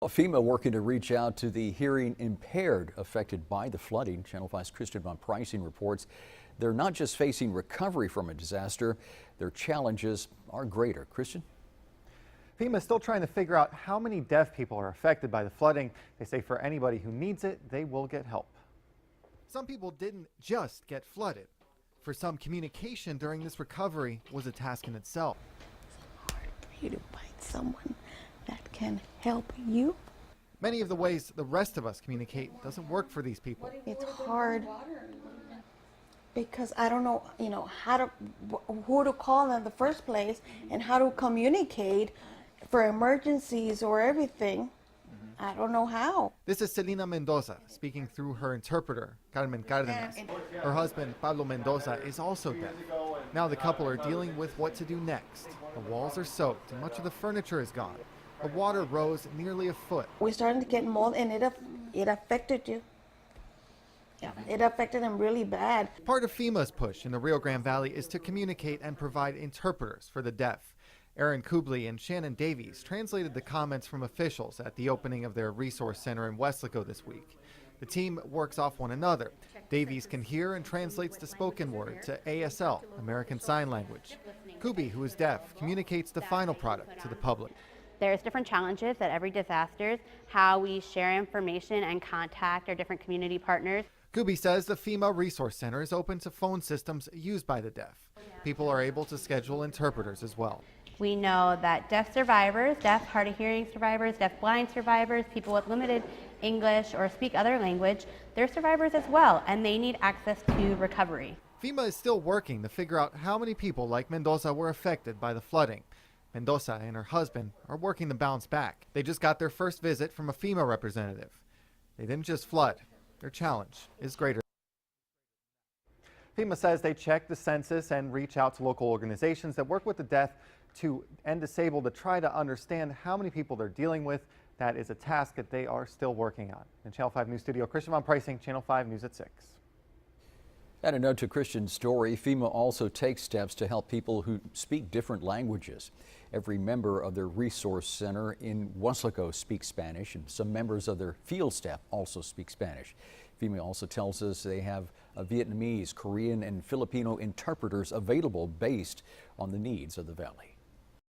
FEMA working to reach out to the hearing impaired affected by the flooding. Channel 5's Christian Von Pricing reports they're not just facing recovery from a disaster, their challenges are greater. Christian? FEMA is still trying to figure out how many deaf people are affected by the flooding. They say for anybody who needs it, they will get help. Some people didn't just get flooded. For some, communication during this recovery was a task in itself. It's hard for you to find someone that can help you. Many of the ways the rest of us communicate doesn't work for these people. It's hard because I don't know, who to call in the first place and how to communicate for emergencies or everything. I don't know how. This is Selena Mendoza speaking through her interpreter, Carmen Cardenas. Her husband, Pablo Mendoza, is also deaf. Now the couple are dealing with what to do next. The walls are soaked and much of the furniture is gone. The water rose nearly a foot. We're starting to get mold and it affected you. Yeah, it affected them really bad. Part of FEMA's push in the Rio Grande Valley is to communicate and provide interpreters for the deaf. Aaron Kubley and Shannon Davies translated the comments from officials at the opening of their resource center in Weslaco this week. The team works off one another. Davies can hear and translates the spoken word to ASL, American Sign Language. Kubley, who is deaf, communicates the final product to the public. There's different challenges at every disaster, how we share information and contact our different community partners. Kubley says the FEMA Resource Center is open to phone systems used by the deaf. People are able to schedule interpreters as well. We know that deaf survivors, deaf hard of hearing survivors, deaf blind survivors, people with limited English or speak other language, they're survivors as well, and they need access to recovery. FEMA is still working to figure out how many people like Mendoza were affected by the flooding. Mendoza and her husband are working to bounce back. They just got their first visit from a FEMA representative. They didn't just flood. Their challenge is greater. FEMA says they check the census and reach out to local organizations that work with the deaf and disabled to try to understand how many people they're dealing with. That is a task that they are still working on. In Channel 5 News Studio, Christian Von Pricing, Channel 5 News at 6. And a note to Christian's story, FEMA also takes steps to help people who speak different languages. Every member of their resource center in Weslaco speaks Spanish, and some members of their field staff also speak Spanish. FEMA also tells us they have Vietnamese, Korean, and Filipino interpreters available based on the needs of the valley.